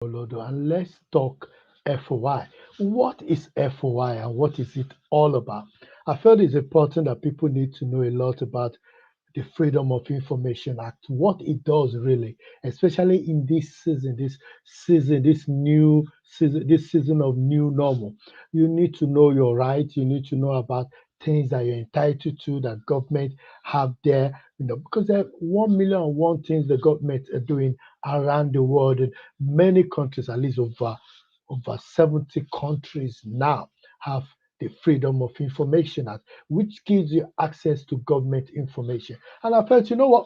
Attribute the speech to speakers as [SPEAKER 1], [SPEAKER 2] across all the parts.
[SPEAKER 1] Olodo, and let's talk FOI. What is FOI and what is it all about? I felt it's important that people need to know a lot about the Freedom of Information Act, what it does really, especially in this new season, this season of new normal. You need to know your rights. You need to know about things that you're entitled to that government have there, because there are 1,000,001 things the government are doing around the world. And many countries, at least over 70 countries now, have the Freedom of Information Act, which gives you access to government information. And I felt, you know what?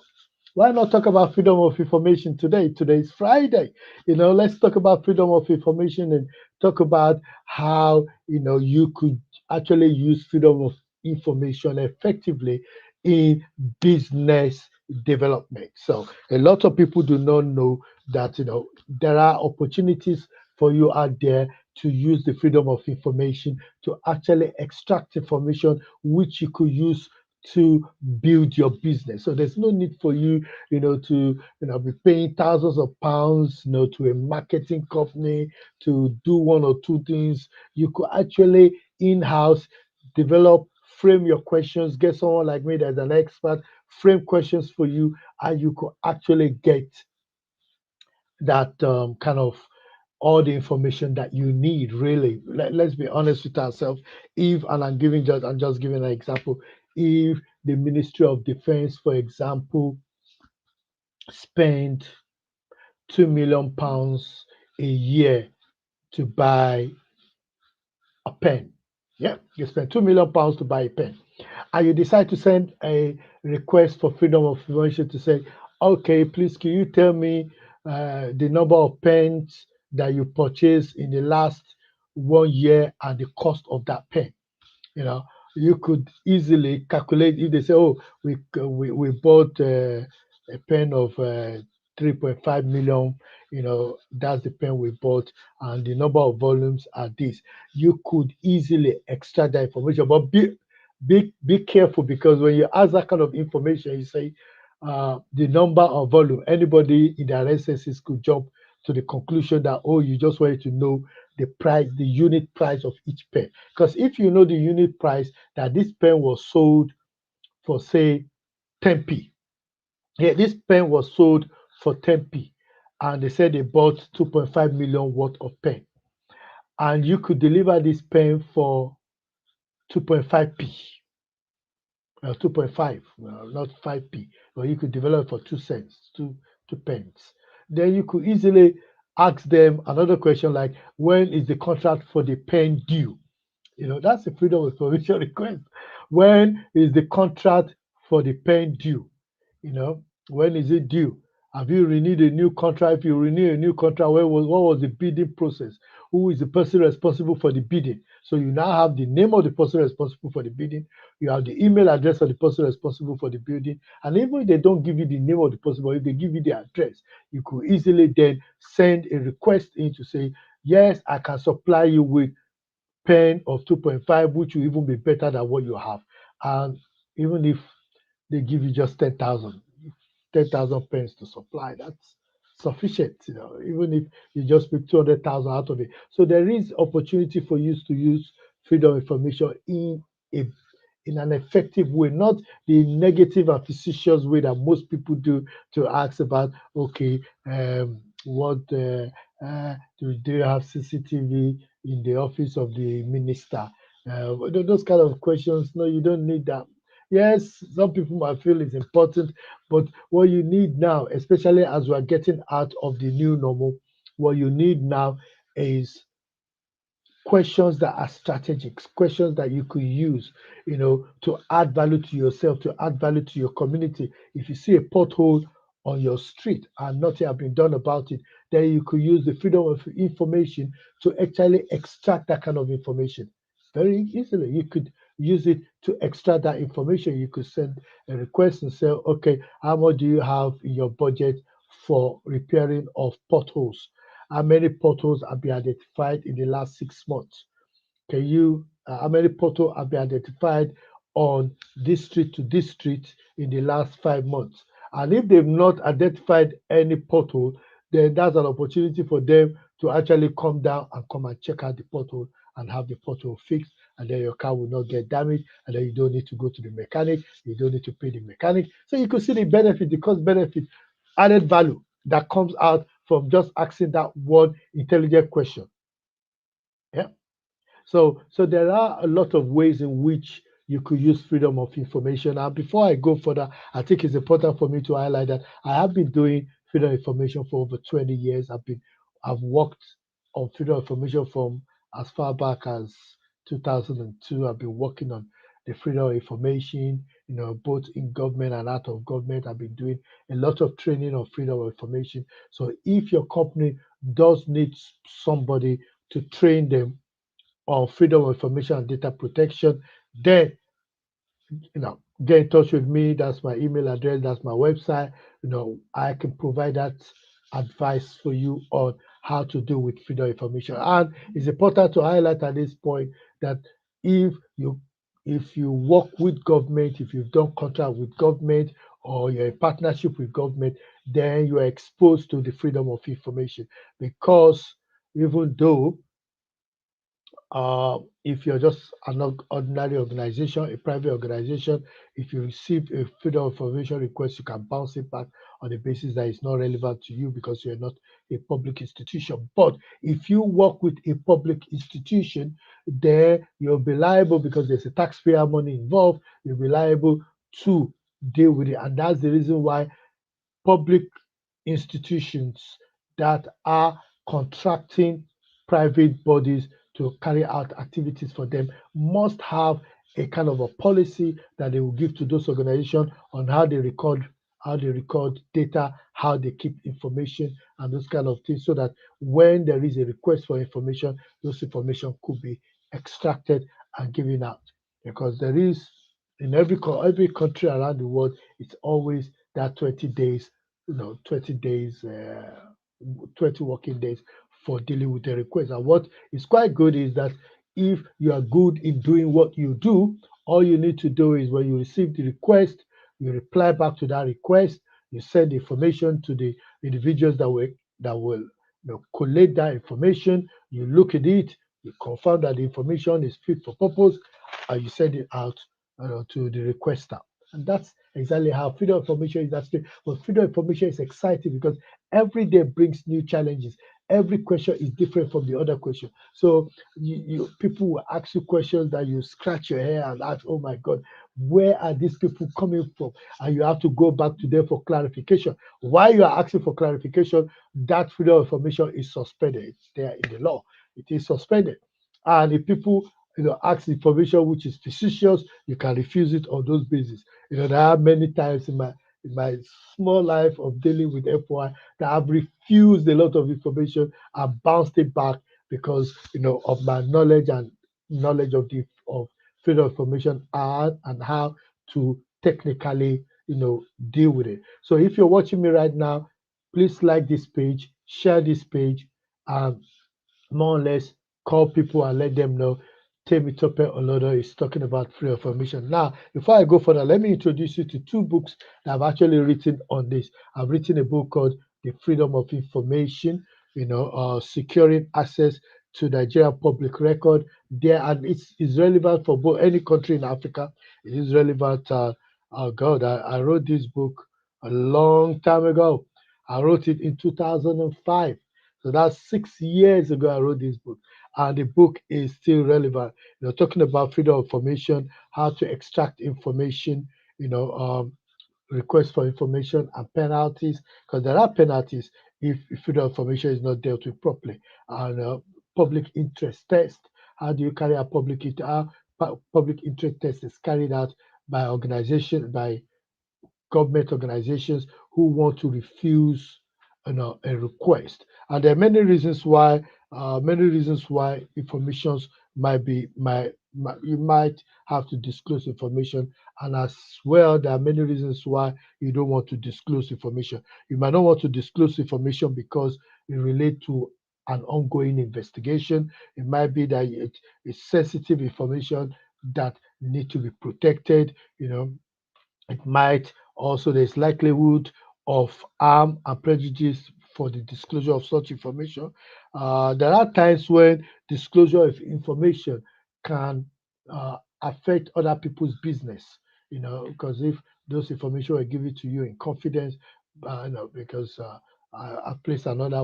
[SPEAKER 1] Why not talk about freedom of information today? Today is Friday. Let's talk about freedom of information and talk about how you could actually use freedom of information effectively in business development. So a lot of people do not know that there are opportunities for you out there to use the freedom of information to actually extract information which you could use to build your business. So there's no need for you, to be paying thousands of pounds, to a marketing company to do one or two things. You could actually in-house develop, frame your questions, get someone like me that's an expert, frame questions for you, and you could actually get that kind of all the information that you need really. Let's be honest with ourselves. If and I'm just giving an example. If the Ministry of Defense, for example, spend £2 million a year to buy a pen, yeah, you spend £2 million to buy a pen, and you decide to send a request for freedom of information to say, okay, please, can you tell me the number of pens that you purchased in the last 1 year and the cost of that pen? You know, you could easily calculate if they say, oh, we bought a pen of 3.5 million. That's the pen we bought, and the number of volumes are this. You could easily extract that information, but be careful, because when you ask that kind of information, you say the number of volume. Anybody in their senses could jump to the conclusion that, oh, you just wanted to know the price, the unit price of each pen. Because if you know the unit price that this pen was sold for, say, 10p, yeah, this pen was sold for 10p, and they said they bought 2.5 million worth of pen, and you could deliver this pen for 2.5p, 2.5, not 5p, but you could develop for 2 cents, two pence. Then you could easily ask them another question like, when is the contract for the pen due? That's a freedom of information request. When is the contract for the pen due? When is it due? Have you renewed a new contract? If you renew a new contract, what was the bidding process? Who is the person responsible for the bidding? So you now have the name of the person responsible for the bidding. You have the email address of the person responsible for the bidding. And even if they don't give you the name of the person, but if they give you the address, you could easily then send a request in to say, yes, I can supply you with pen of 2.5, which will even be better than what you have. And even if they give you just 10,000 pens to supply, that's sufficient, even if you just pick 200,000 out of it. So there is opportunity for you to use freedom of information a in an effective way, not the negative and facetious way that most people do, to ask about, okay, what do you have CCTV in the office of the minister? Those kind of questions. No, you don't need that. Yes, some people might feel it's important, but what you need now, especially as we are getting out of the new normal, what you need now is questions that are strategic, questions that you could use, to add value to yourself, to add value to your community. If you see a pothole on your street and nothing has been done about it, then you could use the freedom of information to actually extract that kind of information very easily. You could use it to extract that information. You could send a request and say, okay, how much do you have in your budget for repairing of potholes? How many potholes have been identified in the last 6 months? How many potholes have been identified on this street to this street in the last 5 months? And if they've not identified any pothole, then that's an opportunity for them to actually come down and come and check out the pothole and have the pothole fixed, and then your car will not get damaged, and then you don't need to go to the mechanic, you don't need to pay the mechanic. So you can see the benefit, the cost benefit, added value that comes out from just asking that one intelligent question. Yeah. So there are a lot of ways in which you could use freedom of information. And before I go further, I think it's important for me to highlight that I have been doing freedom of information for over 20 years. I've worked on freedom of information from as far back as 2002. I've been working on the freedom of information, both in government and out of government. I've been doing a lot of training on freedom of information. So if your company does need somebody to train them on freedom of information and data protection, then get in touch with me. That's my email address, that's my website. I can provide that advice for you on how to deal with freedom of information. And it's important to highlight at this point that if you if you work with government, if you've done contract with government or you're in partnership with government, then you are exposed to the freedom of information, because even though if you're just an ordinary organization, a private organization, if you receive a freedom of information request, you can bounce it back on the basis that it's not relevant to you because you're not a public institution. But if you work with a public institution, then you'll be liable because there's a taxpayer money involved. You'll be liable to deal with it. And that's the reason why public institutions that are contracting private bodies to carry out activities for them must have a kind of a policy that they will give to those organizations on how they record data, how they keep information, and those kind of things, so that when there is a request for information, those information could be extracted and given out. Because there is, in every country around the world, it's always that 20 days, 20 days, 20 working days for dealing with the request. And what is quite good is that if you are good in doing what you do, all you need to do is when you receive the request, you reply back to that request, you send the information to the individuals that will collate that information, you look at it, you confirm that the information is fit for purpose, and you send it out to the requester. And that's exactly how freedom of information is actually. But freedom of information is exciting because every day brings new challenges. Every question is different from the other question. So people will ask you questions that you scratch your hair and ask, "Oh my God, where are these people coming from?" And you have to go back to them for clarification. While you are asking for clarification, that freedom of information is suspended. It's there in the law. It is suspended. And if people ask information which is fictitious, you can refuse it on those bases. There are many times in my small life of dealing with FOI that I've refused a lot of information and bounced it back because of my knowledge of freedom of information and how to technically deal with it. So if you're watching me right now, please like this page, share this page, and more or less call people and let them know Temitope Olodo is talking about free information. Now, before I go further, let me introduce you to two books that I've actually written on this. I've written a book called The Freedom of Information, securing access to Nigerian public record. There, and it's relevant for both any country in Africa. It is relevant. Oh God, I wrote this book a long time ago. I wrote it in 2005. So that's 6 years ago I wrote this book, and the book is still relevant. Talking about freedom of information, how to extract information, requests for information and penalties, because there are penalties if freedom of information is not dealt with properly. And public interest test. How do you carry out public interest test is carried out by government organizations who want to refuse a request. And there are many reasons why informations you might have to disclose information, and as well there are many reasons why you don't want to disclose information. You might not want to disclose information because it relates to an ongoing investigation. It might be that it's sensitive information that need to be protected. It might also, there's likelihood of harm and prejudice for the disclosure of such information. There are times when disclosure of information can affect other people's business, because if those information were given to you in confidence, because I placed an order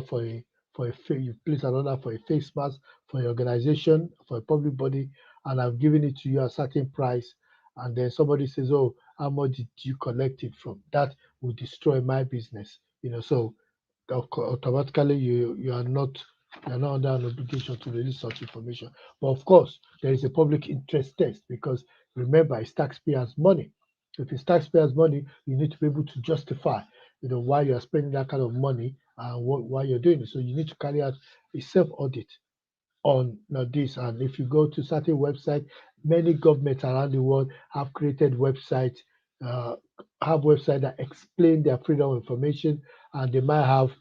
[SPEAKER 1] you place an order for a face mask for your organization, for a public body, and I've given it to you at a certain price, and then somebody says, "Oh, how much did you collect it from?" That will destroy my business, so automatically you are not under an obligation to release such information. But of course, there is a public interest test because remember, it's taxpayers' money. If it's taxpayers' money, you need to be able to justify, why you are spending that kind of money and why you're doing it. So you need to carry out a self audit on this. And if you go to certain websites, many governments around the world have created websites, uh, that explain their freedom of information, and they might have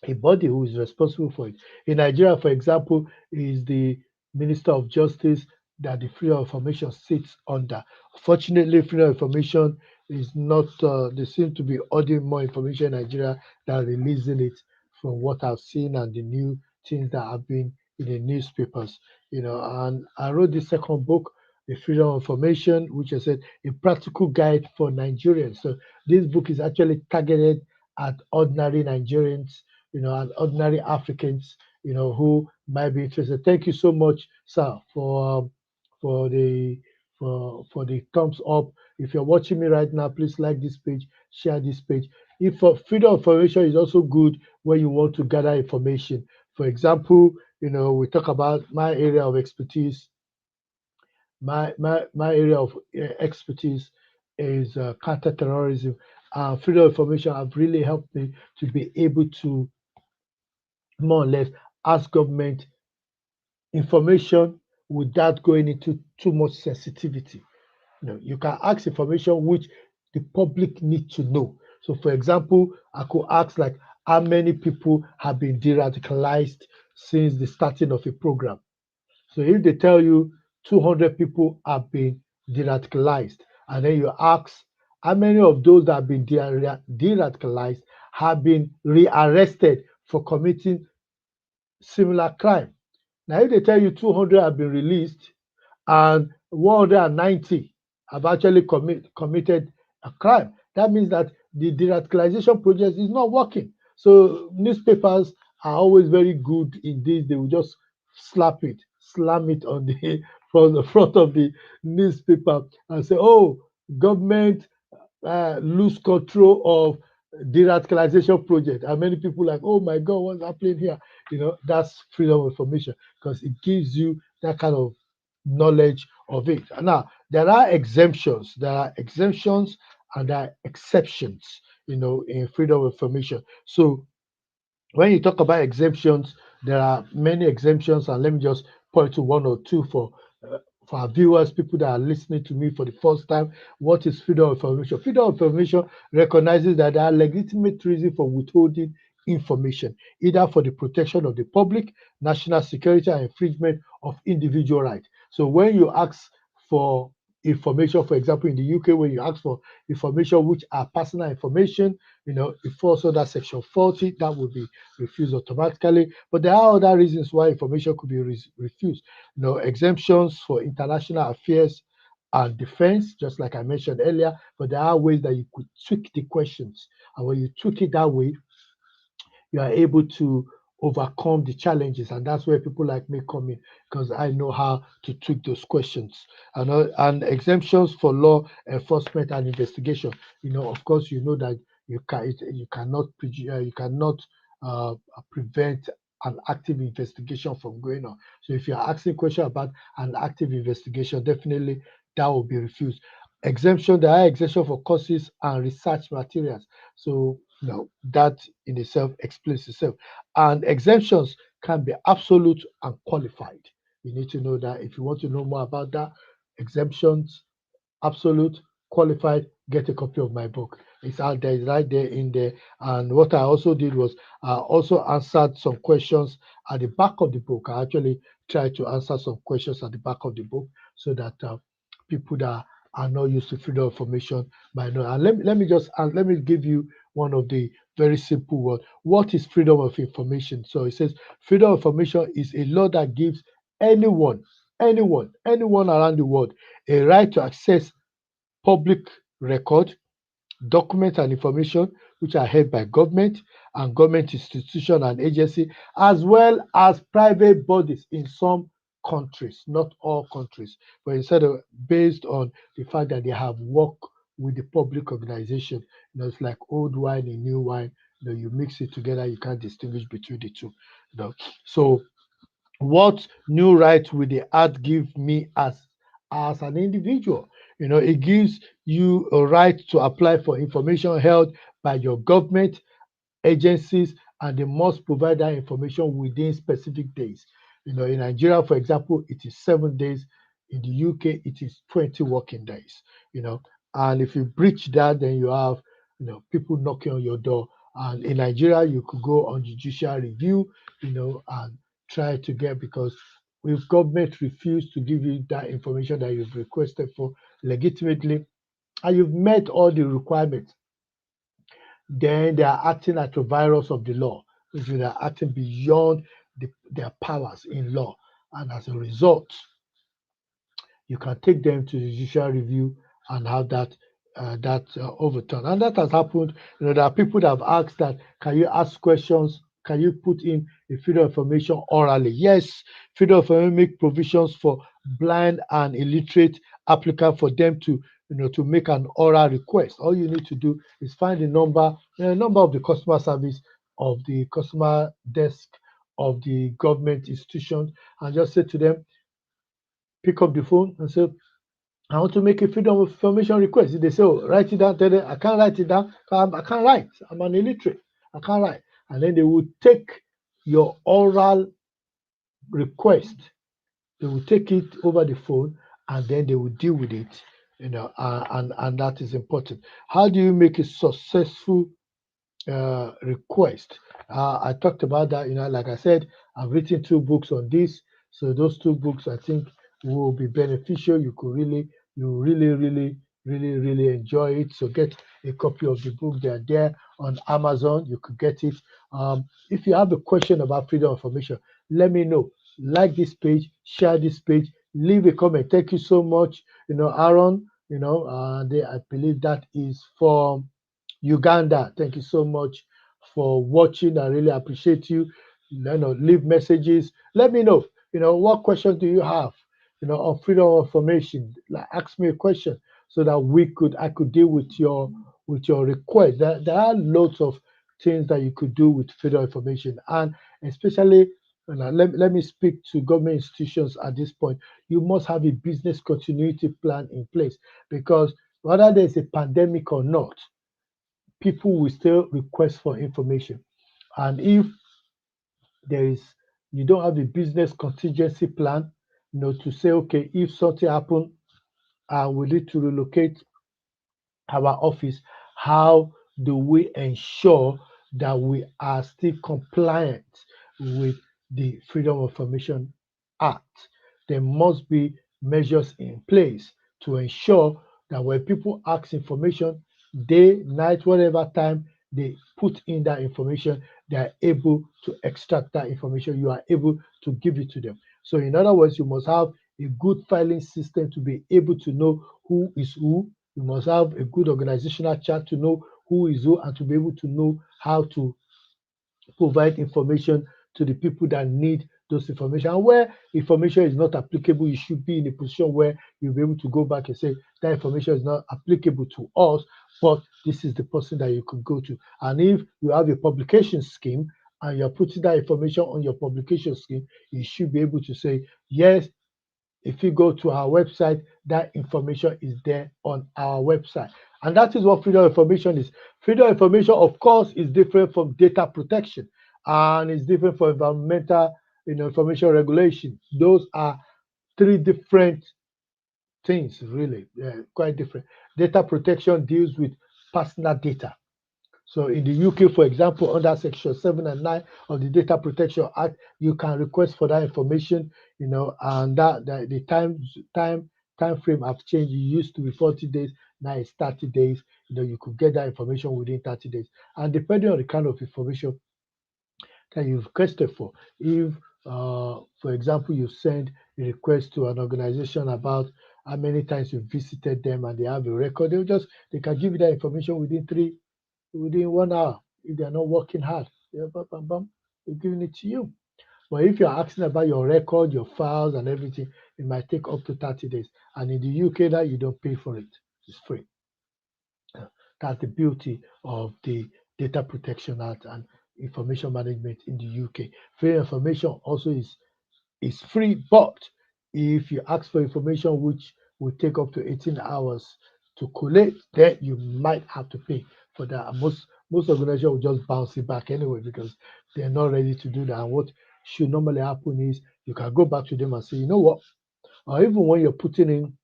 [SPEAKER 1] a body who is responsible for it. In Nigeria, for example, is the Minister of Justice that the Freedom of Information sits under. Fortunately, Freedom of Information is not, they seem to be holding more information in Nigeria than releasing it from what I've seen and the new things that have been in the newspapers. And I wrote the second book, The Freedom of Information, which I said a practical guide for Nigerians. So this book is actually targeted at ordinary Nigerians, and ordinary Africans, who might be interested. Thank you so much, sir, for the for the thumbs up. If you're watching me right now, please like this page, share this page. If freedom of information is also good when you want to gather information. For example, we talk about my area of expertise. My area of expertise is counterterrorism. Freedom of information have really helped me to be able to more or less ask government information without going into too much sensitivity. You can ask information which the public need to know. So, for example, I could ask like how many people have been de-radicalized since the starting of a program. So, if they tell you 200 people have been de-radicalized, and then you ask how many of those that have been de-radicalized have been rearrested for committing similar crime. Now, if they tell you 200 have been released and 190 have actually committed a crime, that means that the de-radicalization project is not working. So newspapers are always very good in this. They will just slam it on the from the front of the newspaper and say, "Oh, government lose control of the radicalization project." And many people like, "Oh my God, what's happening here?" That's freedom of information because it gives you that kind of knowledge of it. Now, there are exemptions. There are exemptions and there are exceptions, in freedom of information. So when you talk about exemptions, there are many exemptions, and let me just point to one or two for our viewers, people that are listening to me for the first time. What is freedom of information? Freedom of information recognizes that there are legitimate reasons for withholding information, either for the protection of the public, national security, and infringement of individual rights. So when you ask for information, for example, in the UK, when you ask for information which are personal information, it falls under section 40, that would be refused automatically. But there are other reasons why information could be refused. Exemptions for international affairs and defense, just like I mentioned earlier. But there are ways that you could tweak the questions, and when you tweak it that way, you are able to overcome the challenges, and that's where people like me come in because I know how to tweak those questions. And exemptions for law enforcement and investigation. Of course, that you cannot prevent an active investigation from going on. So if you're asking question about an active investigation, definitely that will be refused. There are exemption for courses and research materials. So that in itself explains itself. And exemptions can be absolute and qualified. You need to know that. If you want to know more about that, exemptions, absolute, qualified, get a copy of my book. It's out there, it's right there in there. And what I also did was I also answered some questions at the back of the book. I actually tried to answer some questions at the back of the book so that people that are not used to freedom of information might know. And let me give you one of the very simple word. What is freedom of information? So it says freedom of information is a law that gives anyone, anyone around the world a right to access public record, documents and information which are held by government and government institution and agency, as well as private bodies in some countries, not all countries, but instead of based on the fact that they have worked with the public organization. It's like old wine and new wine. You mix it together, you can't distinguish between the two. So what new right will the act give me as an individual? It gives you a right to apply for information held by your government agencies, and they must provide that information within specific days. In Nigeria, for example, it is 7 days. In the UK, it is 20 working days. And if you breach that, then you have people knocking on your door. And in Nigeria, you could go on judicial review, and try to get, because if government refuse to give you that information that you've requested for legitimately, and you've met all the requirements, then they are acting like a virus of the law, which means they are acting beyond their powers in law. And as a result, you can take them to the judicial review and have that overturned. And that has happened. There are people that have asked that, can you ask questions? Can you put in a freedom of information orally? Yes, freedom of information make provisions for blind and illiterate applicants for them to make an oral request. All you need to do is find the number of the customer service of the customer desk of the government institution, and just say to them, pick up the phone and say, I want to make a freedom of information request. If they say, oh, write it down, tell them, I can't write it down. I can't write. I'm an illiterate. I can't write. And then they will take your oral request. They will take it over the phone, and then they will deal with it. And that is important. How do you make a successful request? I talked about that. Like I said, I've written 2 books on this. So those 2 books, I think, will be beneficial. You really enjoy it. So get a copy of the book. They are there on Amazon. You could get it. If you have a question about freedom of information, let me know. Like this page, share this page, leave a comment. Thank you so much. Aaron. I believe that is from Uganda. Thank you so much for watching. I really appreciate you. Leave messages. Let me know. What questions do you have? On freedom of information. Like, ask me a question so that I could deal with your request. There are loads of things that you could do with freedom of information, and especially. Let me speak to government institutions at this point. You must have a business continuity plan in place, because whether there's a pandemic or not, people will still request for information. And if there is you don't have a business contingency plan, to say, okay, if something happen and we need to relocate our office, how do we ensure that we are still compliant with the Freedom of Information Act? There must be measures in place to ensure that when people ask information, day, night, whatever time they put in that information, they are able to extract that information. You are able to give it to them. So, in other words, you must have a good filing system to be able to know who is who. You must have a good organizational chart to know who is who, and to be able to know how to provide information to the people that need those information. And where information is not applicable, you should be in a position where you'll be able to go back and say that information is not applicable to us, but this is the person that you could go to. And if you have a publication scheme and you're putting that information on your publication scheme, you should be able to say, yes, if you go to our website, that information is there on our website. And that is what freedom of information is. Freedom of information, of course, is different from data protection, and it's different from environmental information regulation. Those are 3 different things, really, quite different. Data protection deals with personal data. So in the UK, for example, under Section 7 and 9 of the Data Protection Act, you can request for that information, and that the time frame have changed. It used to be 40 days, now it's 30 days. you could get that information within 30 days. And depending on the kind of information that you've requested for, if, for example, you send a request to an organization about how many times you visited them and they have a record, they can give you that information within 1 hour if they are not working hard. Yeah, bam, bam, bam, they're giving it to you. But if you're asking about your record, your files, and everything, it might take up to 30 days. And in the UK, that you don't pay for it, it's free. That's the beauty of the Data Protection Act and information management in the UK. Free information also is free, but if you ask for information which will take up to 18 hours to collect, then you might have to pay for that. And most organizations will just bounce it back anyway because they're not ready to do that. And what should normally happen is you can go back to them and say, you know what? Or even when you're putting in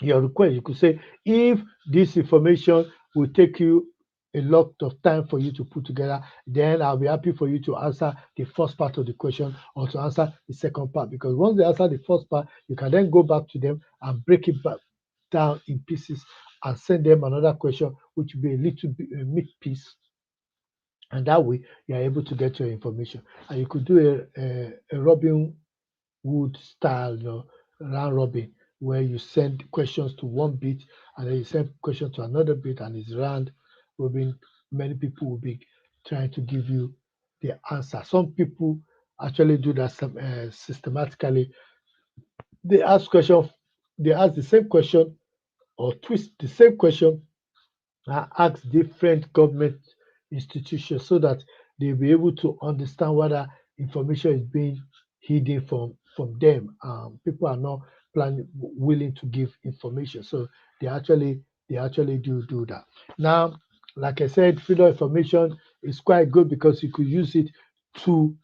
[SPEAKER 1] your request, you could say, if this information will take you a lot of time for you to put together, then I'll be happy for you to answer the first part of the question or to answer the second part. Because once they answer the first part, you can then go back to them and break it back down in pieces and send them another question, which will be a little bit a meat piece. And that way, you are able to get your information. And you could do a Robin Wood style, round robin, where you send questions to one bit and then you send questions to another bit and it's round robin. Many people will be trying to give you the answer. Some people actually do that systematically. They ask question, they ask the same question or twist the same question ask different government institutions so that they'll be able to understand whether information is being hidden from them. People are not willing to give information, so they actually do that. Now, like I said, freedom of information is quite good because you could use it to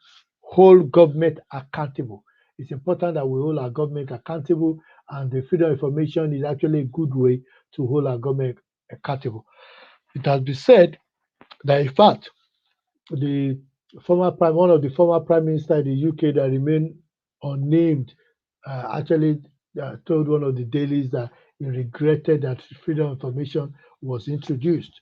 [SPEAKER 1] hold government accountable. It's important that we hold our government accountable, and the freedom of information is actually a good way to hold our government accountable. It has been said that in fact the one of the former prime minister in the UK that remained unnamed actually told one of the dailies that he regretted that freedom of information was introduced.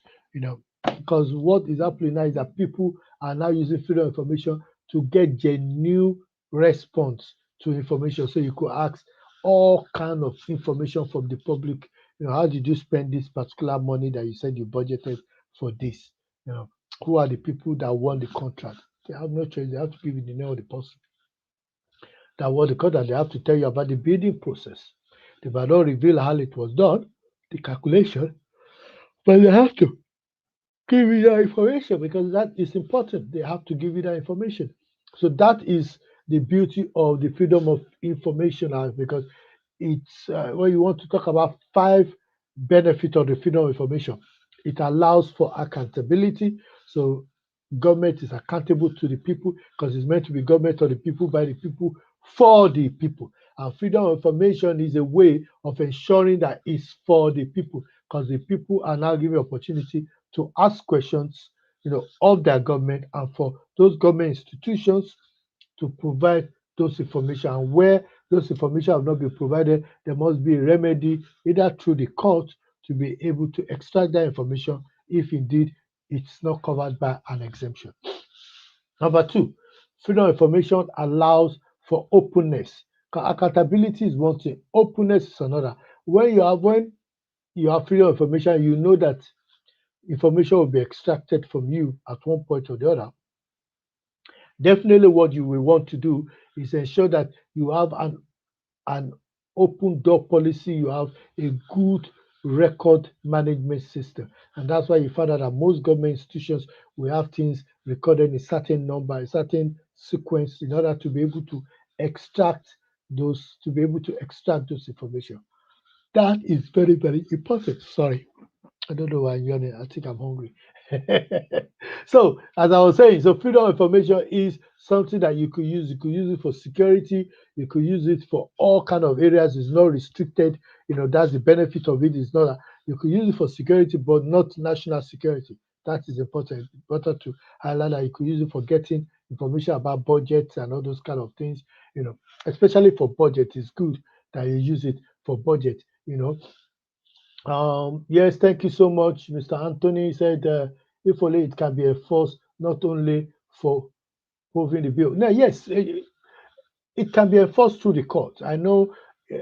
[SPEAKER 1] Because what is happening now is that people are now using freedom of information to get genuine response to information. So you could ask all kind of information from the public. How did you spend this particular money that you said you budgeted for this? You know, who are the people that won the contract? They have no choice. They have to give you the name of the person that won the contract. They have to tell you about the bidding process. They might not reveal how it was done, the calculation, but they have to give you that information because that is important. They have to give you that information. So that is the beauty of the Freedom of Information Act because it's when you want to talk about five benefits of the freedom of information. It allows for accountability. So government is accountable to the people because it's meant to be government of the people by the people for the people. And freedom of information is a way of ensuring that it's for the people because the people are now given opportunity to ask questions, of their government and for those government institutions to provide those information. And where those information have not been provided, there must be a remedy either through the court to be able to extract that information if indeed it's not covered by an exemption. Number two, freedom of information allows for openness. Accountability is one thing, openness is another. When you have freedom of information, you know that information will be extracted from you at one point or the other. Definitely, what you will want to do is ensure that you have an open door policy, you have a good record management system. And that's why you find out that most government institutions will have things recorded in certain number, a certain sequence in order to be able to extract those information. That is very, very important. Sorry. I don't know why I'm yawning. I think I'm hungry. So, as I was saying, so freedom of information is something that you could use. You could use it for security. You could use it for all kind of areas. It's not restricted. That's the benefit of it. It's not that you could use it for security, but not national security. That is important. It's important to highlight that you could use it for getting information about budgets and all those kind of things. Especially for budget, it's good that you use it for budget. Yes, thank you so much, Mr. Anthony. He said, if only it can be enforced not only for proving the bill. Now, yes, it can be enforced through the court. I know uh,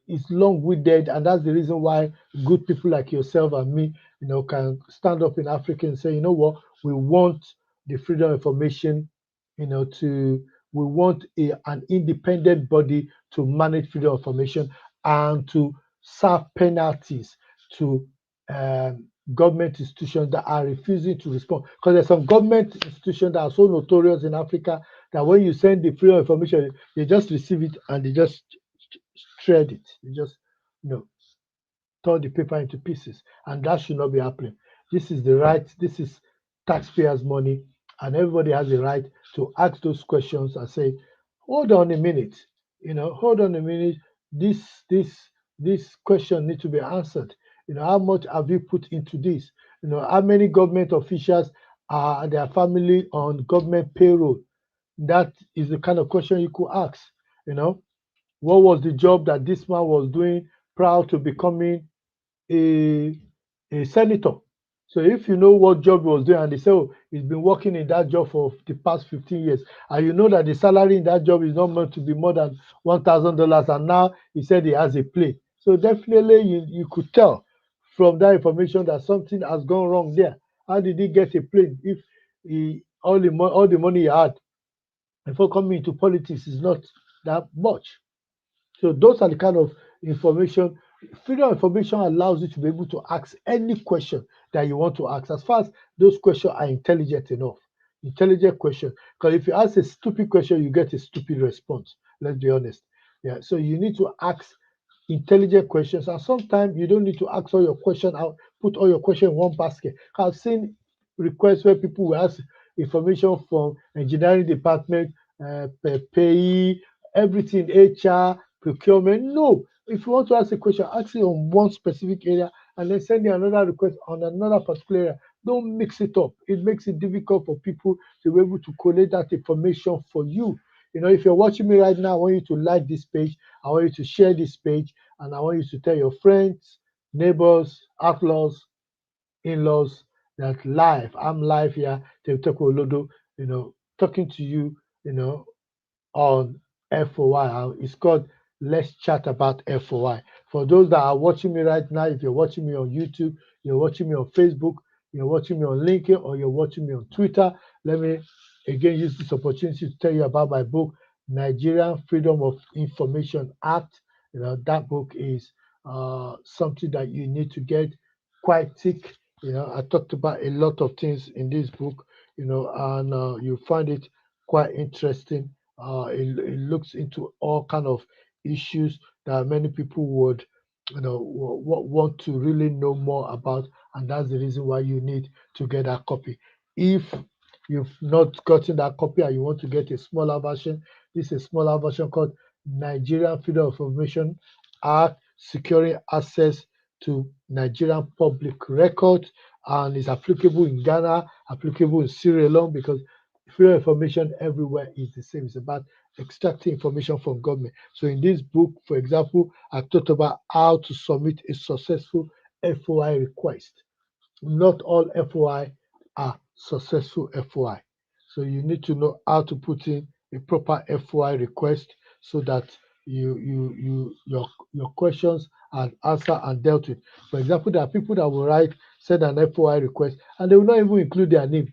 [SPEAKER 1] it's long-winded, and that's the reason why good people like yourself and me, can stand up in Africa and say, you know what, we want the freedom of information, to we want an independent body to manage freedom of information and to serve penalties to government institutions that are refusing to respond. Because there's some government institutions that are so notorious in Africa that when you send the freedom of information, they just receive it and they just shred it. They just, you know, tore the paper into pieces. And that should not be happening. This is the right, this is taxpayers' money, and everybody has the right to ask those questions and say, hold on a minute, hold on a minute. This question needs to be answered. How much have you put into this? How many government officials are their family on government payroll? That is the kind of question you could ask. You know, what was the job that this man was doing prior to becoming a senator? So if you know what job he was doing and they say, oh, he's been working in that job for the past 15 years, and you know that the salary in that job is not meant to be more than $1,000, and now he said he has a plane. So definitely you could tell from that information that something has gone wrong there. How did he get a plane if all the money he had before coming into politics is not that much? So those are the kind of information. Freedom of information allows you to be able to ask any question that you want to ask, as far as those questions are intelligent enough. Intelligent question. Because if you ask a stupid question, you get a stupid response. Let's be honest. Yeah. So you need to ask intelligent questions, and sometimes you don't need to ask all your question out, put all your question in one basket. I've seen requests where people will ask information from engineering department, pay, everything, HR, procurement. No, if you want to ask a question, ask it on one specific area and then send you another request on another particular area. Don't mix it up. It makes it difficult for people to be able to collect that information for you. If you're watching me right now, I want you to like this page, I want you to share this page, and I want you to tell your friends, neighbors, outlaws, in-laws that I'm live here, Teko Olodo, talking to you, you know, on FOI. It's called Let's Chat About FOI. For those that are watching me right now, if you're watching me on YouTube, you're watching me on Facebook, you're watching me on LinkedIn, or you're watching me on Twitter, let me again use this opportunity to tell you about my book, Nigerian Freedom of Information Act. That book is something that you need to get quite thick. I talked about a lot of things in this book, and you find it quite interesting. It looks into all kind of issues that many people would, want to really know more about, and that's the reason why you need to get that copy. If you've not gotten that copy and you want to get a smaller version, this is a smaller version called Nigerian Freedom of Information Act, securing access to Nigerian public records, and is applicable in Ghana, applicable in Sierra Leone, because freedom of information everywhere is the same. It's about extracting information from government. So in this book, for example, I talked about how to submit a successful FOI request. Not all FOI are successful FOI. So you need to know how to put in a proper FOI request so that your questions are answered and dealt with. For example, there are people that will send an FOI request and they will not even include their name.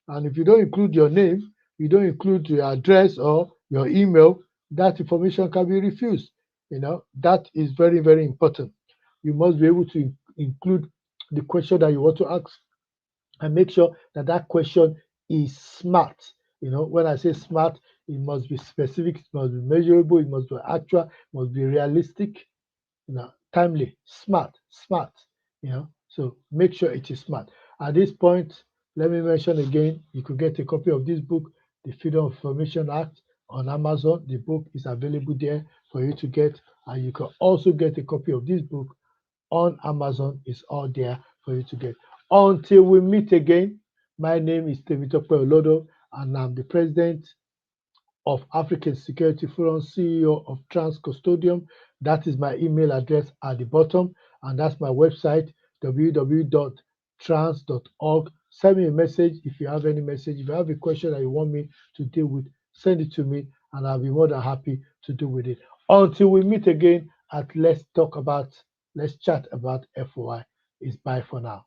[SPEAKER 1] And if you don't include your name, you don't include your address or your email, that information can be refused. That is very, very important. You must be able to include the question that you want to ask and make sure that that question is smart. When I say smart, it must be specific, it must be measurable, it must be actual, it must be realistic, timely, smart. So make sure it is smart. At this point, let me mention again, you could get a copy of this book, The Freedom of Information Act, on Amazon. The book is available there for you to get, and you can also get a copy of this book on Amazon. It's all there for you to get. Until we meet again, my name is Temitope Olodo, and I'm the president of African Security Forum, CEO of Trans Custodium. That is my email address at the bottom. and that's my website, www.trans.org. Send me a message if you have any message. If you have a question that you want me to deal with, send it to me, and I'll be more than happy to deal with it. Until we meet again at Let's Chat About FOI. It's bye for now.